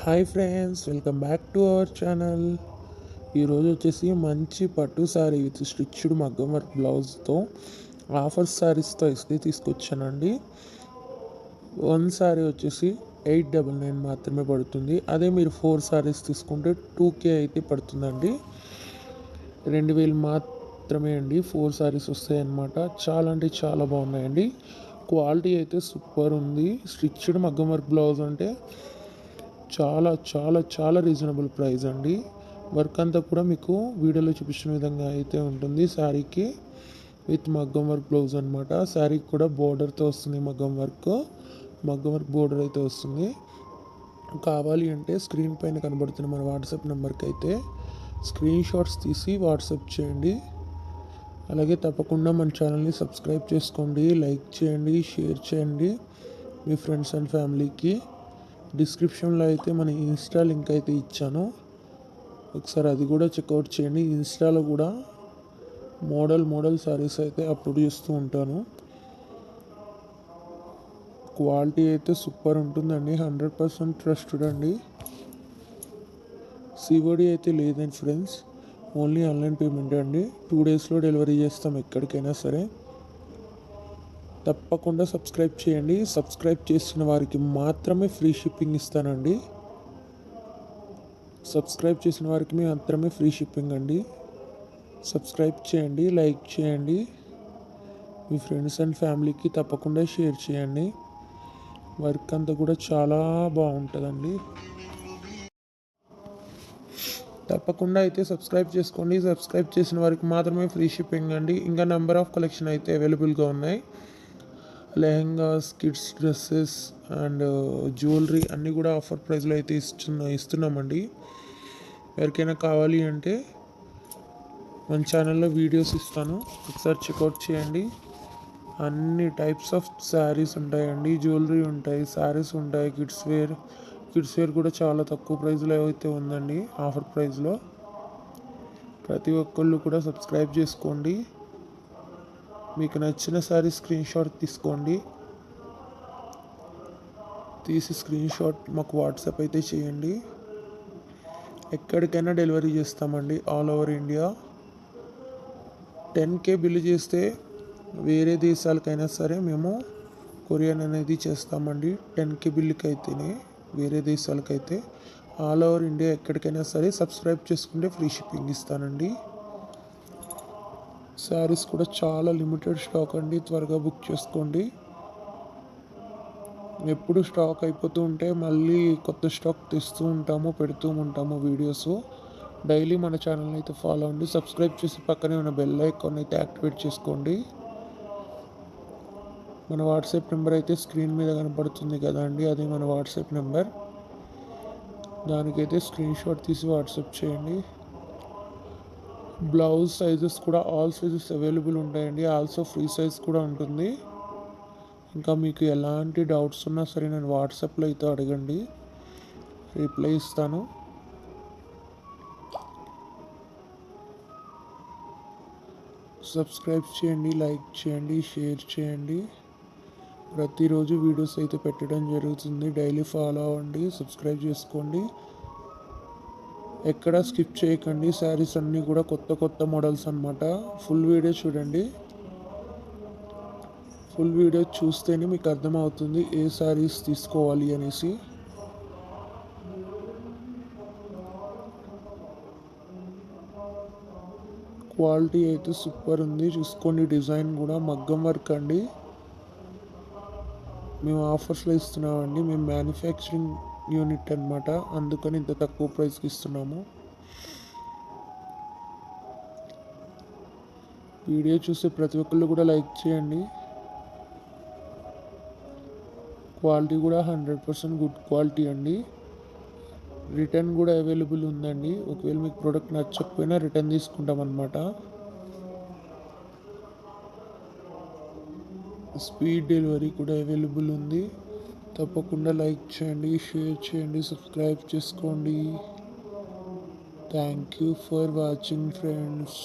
Hi friends, welcome back to our channel. ఈరోజు వచ్చేసి మంచి పట్టు శారీ విత్ స్టిచ్డ్ మగ్గం వర్క్ బ్లౌజ్తో ఆఫర్ శారీస్తో ఇస్తే తీసుకొచ్చానండి. వన్ శారీ వచ్చేసి 899 మాత్రమే పడుతుంది. అదే మీరు 4 శారీస్ తీసుకుంటే 2K అయితే పడుతుందండి. 2000 మాత్రమే అండి 4 శారీస్ వస్తాయి అన్నమాట. చాలా అంటే చాలా బాగున్నాయండి. క్వాలిటీ అయితే సూపర్ ఉంది. స్టిచ్డ్ మగ్గం వర్క్ బ్లౌజ్ అంటే చాలా చాలా చాలా రీజనబుల్ ప్రైస్ అండి. వర్క్ అంతా కూడా మీకు వీడియోలో చూపించిన విధంగా అయితే ఉంటుంది. శారీకి విత్ మగ్గం వర్క్ బ్లౌజ్ అనమాట. శారీకి కూడా బోర్డర్తో వస్తుంది. మగ్గం వర్క్ బోర్డర్ అయితే వస్తుంది. కావాలి అంటే స్క్రీన్ పైన కనబడుతున్న మన వాట్సాప్ నెంబర్కి అయితే స్క్రీన్ షాట్స్ తీసి వాట్సాప్ చేయండి. అలాగే తప్పకుండా మన ఛానల్ని సబ్స్క్రైబ్ చేసుకోండి, లైక్ చేయండి, షేర్ చేయండి మీ ఫ్రెండ్స్ అండ్ ఫ్యామిలీకి. డిస్క్రిప్షన్లో అయితే మన ఇన్స్టా లింక్ అయితే ఇచ్చాను, ఒకసారి అది కూడా చెక్అవుట్ చేయండి. ఇన్స్టాలో కూడా మోడల్ సారీస్ అయితే అప్లోడ్ చేస్తూ ఉంటాను. క్వాలిటీ అయితే సూపర్ ఉంటుందండి. 100% ట్రస్టెడ్ అండి. సిఓడి అయితే లేదండి ఫ్రెండ్స్, ఓన్లీ ఆన్లైన్ పేమెంట్ అండి. 2 డేస్లో డెలివరీ చేస్తాం ఎక్కడికైనా సరే. తప్పకుండా సబ్స్క్రైబ్ చేయండి. సబ్స్క్రైబ్ చేసిన వారికి మాత్రమే ఫ్రీ షిప్పింగ్ ఇస్తానండి. సబ్స్క్రైబ్ చేసిన వారికి మాత్రమే ఫ్రీ షిప్పింగ్ అండి. సబ్స్క్రైబ్ చేయండి, లైక్ చేయండి, మీ ఫ్రెండ్స్ అండ్ ఫ్యామిలీకి తప్పకుండా షేర్ చేయండి. వర్క్ అంతా కూడా చాలా బాగుంటుందండి. తప్పకుండా అయితే సబ్స్క్రైబ్ చేసుకోండి. సబ్స్క్రైబ్ చేసిన వారికి మాత్రమే ఫ్రీ షిప్పింగ్ అండి. ఇంకా నెంబర్ ఆఫ్ కలెక్షన్ అయితే అవైలబుల్గా ఉన్నాయి. Lehengas, kids dresses and jewellery అన్నీ కూడా ఆఫర్ ప్రైస్లో అయితే ఇస్తున్నామండి. ఎవరికైనా కావాలి అంటే మన ఛానల్లో వీడియోస్ ఇస్తాను, ఒకసారి చెక్అవుట్ చేయండి. అన్ని టైప్స్ ఆఫ్ శారీస్ ఉంటాయండి, జ్యువెలరీ ఉంటాయి, శారీస్ ఉంటాయి, కిడ్స్ వేర్ కూడా చాలా తక్కువ ప్రైస్లో అయితే ఉందండి, ఆఫర్ ప్రైస్లో. ప్రతి ఒక్కళ్ళు కూడా సబ్స్క్రైబ్ చేసుకోండి. మీకు నచ్చిన శారీ స్క్రీన్ షాట్ తీసుకోండి. తీసి స్క్రీన్ షాట్ మాకు వాట్సాప్ అయితే చేయండి. ఎక్కడికైనా డెలివరీ చేస్తామండి, all over India. 10K bill చేస్తే వేరే దేశాలకైనా సరే మేము కొరియర్ అనేది చేస్తామండి. 10K బిల్లుకి అయితేనే వేరే దేశాలకైతే. ఆల్ ఓవర్ ఇండియా ఎక్కడికైనా సరే సబ్స్క్రైబ్ చేసుకుంటే ఫ్రీ షిప్పింగ్ ఇస్తానండి. శారీస్ కూడా చాలా లిమిటెడ్ స్టాక్ అండి, త్వరగా బుక్ చేసుకోండి. ఎప్పుడు స్టాక్ అయిపోతూ ఉంటే మళ్ళీ కొత్త స్టాక్ తెస్తూ ఉంటాము, పెడుతూ ఉంటాము వీడియోస్. డైలీ మన ఛానల్ని అయితే ఫాలో అవ్వండి. సబ్స్క్రైబ్ చేసి పక్కనే ఉన్న బెల్ ఐకాన్ అయితే యాక్టివేట్ చేసుకోండి. మన వాట్సాప్ నెంబర్ అయితే స్క్రీన్ మీద కనపడుతుంది కదా అండి, అదే మన వాట్సాప్ నెంబర్. దానికైతే స్క్రీన్ షాట్ తీసి వాట్సాప్ చేయండి. బ్లౌజ్ సైజెస్ కూడా ఆల్ సైజెస్ అవైలబుల్ ఉంటాయండి. ఆల్సో ఫ్రీ సైజ్ కూడా ఉంటుంది. ఇంకా మీకు ఎలాంటి డౌట్స్ ఉన్నా సరే నేను వాట్సాప్లో అయితే అడగండి, రిప్లై ఇస్తాను. సబ్స్క్రైబ్ చేయండి, లైక్ చేయండి, షేర్ చేయండి. ప్రతిరోజు వీడియోస్ అయితే పెట్టడం జరుగుతుంది. డైలీ ఫాలో అవ్వండి, సబ్స్క్రైబ్ చేసుకోండి, ఎక్కడ స్కిప్ చేయకండి. శారీస్ అన్నీ కూడా కొత్త మోడల్స్ అన్నమాట. ఫుల్ వీడియో చూడండి. ఫుల్ వీడియో చూస్తేనే మీకు అర్థమవుతుంది ఏ శారీస్ తీసుకోవాలి అనేసి. క్వాలిటీ అయితే సూపర్ ఉంది, చూసుకోండి. డిజైన్ కూడా మగ్గం వర్క్ అండి. మేము ఆఫర్స్లో ఇస్తున్నామండి. మేము మ్యానుఫ్యాక్చరింగ్ యూనిట్ అనమాట, అందుకని ఇంత తక్కువ ప్రైస్కి ఇస్తున్నాము. వీడియో చూస్తే ప్రతి ఒక్కళ్ళు కూడా లైక్ చేయండి. క్వాలిటీ కూడా 100% గుడ్ క్వాలిటీ అండి. రిటర్న్ కూడా అవైలబుల్ ఉందండి. ఒకవేళ మీకు ప్రోడక్ట్ నచ్చకపోయినా రిటర్న్ తీసుకుంటాం అన్నమాట. స్పీడ్ డెలివరీ కూడా అవైలబుల్ ఉంది. తప్పకుండా లైక్ చేయండి, షేర్ చేయండి, సబ్స్క్రైబ్ చేసుకోండి. Thank you for watching friends.